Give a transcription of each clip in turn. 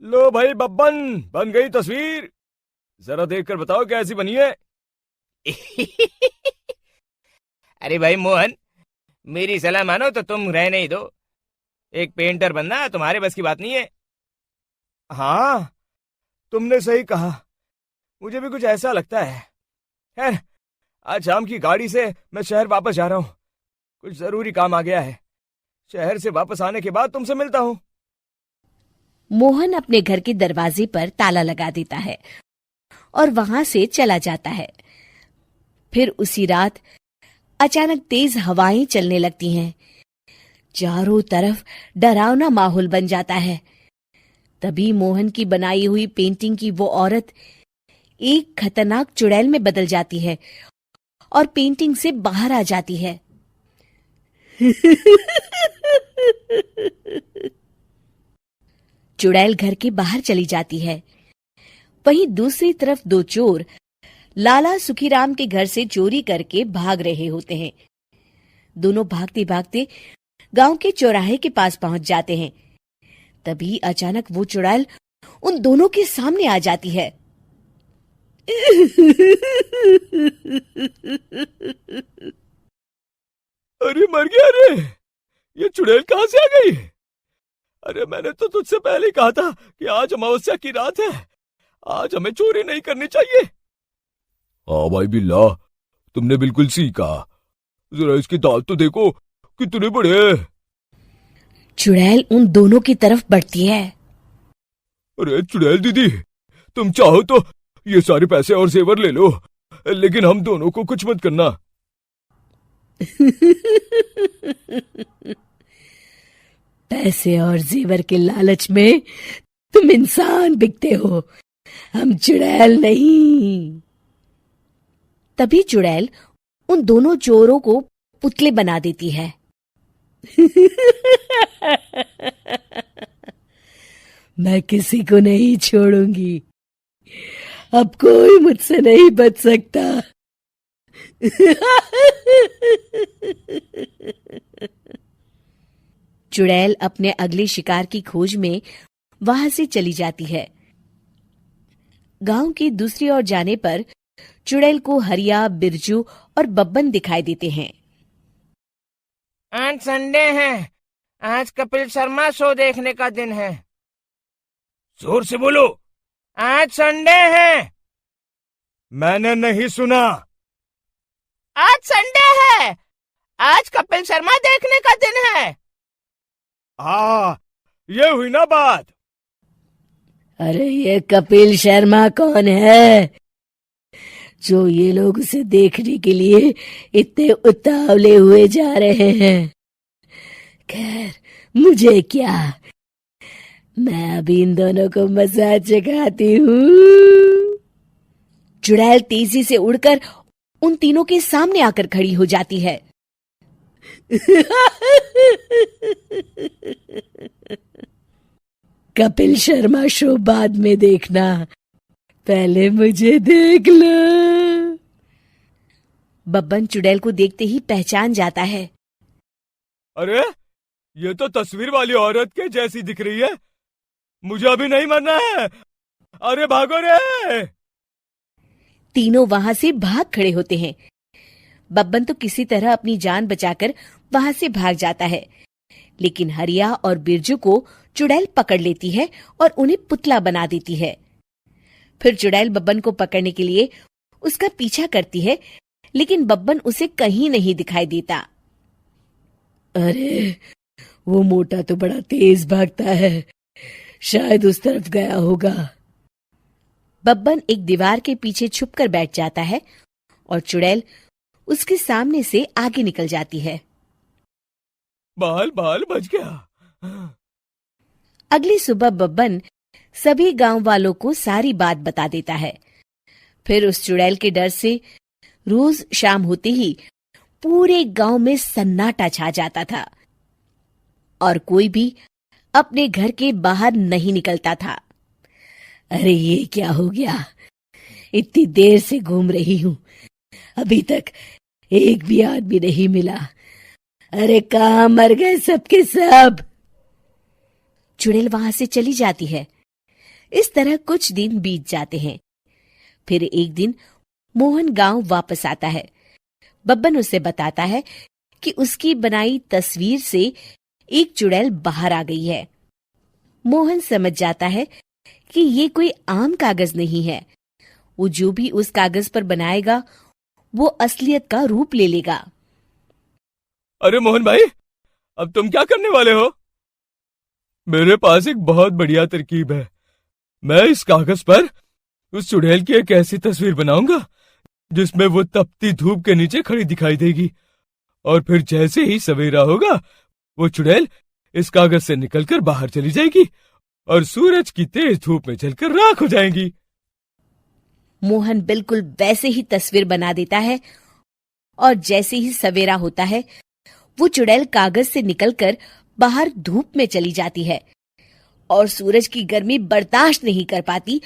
लो भाई बब्बन, बन गई तस्वीर। जरा देखकर बताओ कैसी बनी है। अरे भाई मोहन, मेरी सलाह मानो तो तुम रहने ही दो। एक पेंटर बनना तुम्हारे बस की बात नहीं है। हाँ, तुमने सही कहा। मुझे भी कुछ ऐसा लगता है। खैर, आज शाम की गाड़ी से मैं शहर वापस जा रहा हूँ। कुछ जरूरी काम आ गया है। शहर से वापस आने के बाद तुमसे मिलता हूँ। मोहन अपने घर के दरवाजे पर ताला लगा देता है और वहां से चला जाता है। फिर उसी रात अचानक तेज हवाएं चलने लगती हैं। चारों तरफ डरावना माहौल बन जाता है। तभी मोहन की बनाई हुई पेंटिंग की वो औरत एक खतरनाक चुड़ैल में बदल जाती है और पेंटिंग से बाहर आ जाती है। चुड़ैल घर के बाहर चली जाती है। वहीं दूसरी तरफ दो चोर लाला सुखीराम के घर से चोरी करके भाग रहे होते हैं। दोनों भागते भागते गांव के चौराहे के पास पहुंच जाते हैं। तभी अचानक वो चुड़ैल उन दोनों के सामने आ जाती है। अरे मर गया रे! ये चुड़ैल कहाँ से आ गई? अरे मैंने तो तुझसे पहले ही कहा था कि आज अमावस्या की रात है। आज हमें चोरी नहीं करनी चाहिए। हाँ भाई बिल्ला, तुमने बिल्कुल सही कहा। जरा इसके दांत तो देखो, कितने बड़े हैं। चुड़ैल उन दोनों की तरफ बढ़ती है। अरे चुड़ैल दीदी, तुम चाहो तो ये सारे पैसे और जेवर ले लो, लेकिन हम दोनों को कुछ मत करना। पैसे और जेवर के लालच में तुम इंसान बिकते हो, हम चुड़ैल नहीं। तभी चुड़ैल उन दोनों चोरों को पुतले बना देती है। मैं किसी को नहीं छोड़ूंगी। अब कोई मुझसे नहीं बच सकता। चुड़ैल अपने अगले शिकार की खोज में वहां से चली जाती है। गांव की दूसरी ओर जाने पर चुड़ैल को हरिया, बिरजू और बब्बन दिखाई देते हैं। आज संडे है। आज कपिल शर्मा शो देखने का दिन है। जोर से बोलो। आज संडे है। मैंने नहीं सुना। आज संडे है। आज कपिल शर्मा देखने का दिन है। हाँ, ये हुई ना बात। अरे ये कपिल शर्मा कौन है जो ये लोग उसे देखने के लिए इतने उतावले हुए जा रहे हैं? खैर, मुझे क्या, मैं अभी इन दोनों को मजा चखाती हूँ। चुड़ैल तेजी से उड़कर उन तीनों के सामने आकर खड़ी हो जाती है। कपिल शर्मा शो बाद में देखना, पहले मुझे देख लो। बब्बन चुड़ैल को देखते ही पहचान जाता है। अरे ये तो तस्वीर वाली औरत के जैसी दिख रही है। मुझे अभी नहीं मरना है। अरे भागो रे! तीनों वहां से भाग खड़े होते हैं। बब्बन तो किसी तरह अपनी जान बचाकर वहां से भाग जाता है, लेकिन हरिया और बिरजू को चुड़ैल पकड़ लेती है और उन्हें पुतला बना देती है। फिर चुड़ैल बब्बन को पकड़ने के लिए उसका पीछा करती है, लेकिन बब्बन उसे कहीं नहीं दिखाई देता। अरे वो मोटा तो बड़ा तेज भागता है, शायद उस तरफ गया होगा। बब्बन एक दीवार के पीछे छुपकर बैठ जाता है और चुड़ैल उसके सामने से आगे निकल जाती है। बाल बाल बच गया। अगली सुबह बब्बन सभी गांव वालों को सारी बात बता देता है। फिर उस चुड़ैल के डर से रोज शाम होते ही पूरे गांव में सन्नाटा छा जाता था और कोई भी अपने घर के बाहर नहीं निकलता था। अरे ये क्या हो गया? इतनी देर से घूम रही हूं, अभी तक एक भी आदमी नहीं मिला। अरे कहां मर गए सबके सब? चुड़ैल वहां से चली जाती है, इस तरह कुछ दिन बीत जाते हैं। फिर एक दिन मोहन गांव वापस आता है। बब्बन उसे बताता है कि उसकी बनाई तस्वीर से एक चुड़ैल बाहर आ गई है। मोहन समझ जाता है कि ये कोई आम कागज नहीं है। वो जो भी उस कागज पर बनाएगा वो असलियत का रूप ले लेगा। अरे मोहन भाई, अब तुम क्या करने वाले हो? मेरे पास एक बहुत बढ़िया तरकीब है। मैं इस कागज पर उस चुड़ैल की एक ऐसी तस्वीर बनाऊंगा जिसमें वो तपती धूप के नीचे खड़ी दिखाई देगी, और फिर जैसे ही सवेरा होगा वो चुड़ैल इस कागज से निकलकर बाहर चली जाएगी और सूरज की तेज धूप में जलकर राख हो जाएगी। मोहन बिल्कुल वैसे ही तस्वीर बना देता है और जैसे ही सवेरा होता है वो चुड़ैल कागज से निकलकर बाहर धूप में चली जाती है और सूरज की गर्मी बर्दाश्त नहीं कर पाती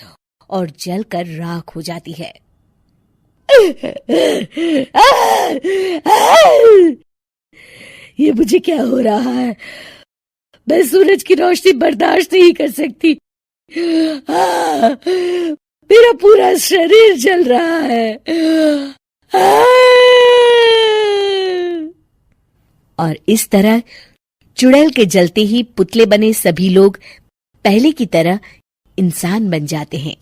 और जलकर राख हो जाती है। ये मुझे क्या हो रहा है? मैं सूरज की रोशनी बर्दाश्त नहीं कर सकती। मेरा पूरा शरीर जल रहा है। और इस तरह चुड़ैल के जलते ही पुतले बने सभी लोग पहले की तरह इंसान बन जाते हैं।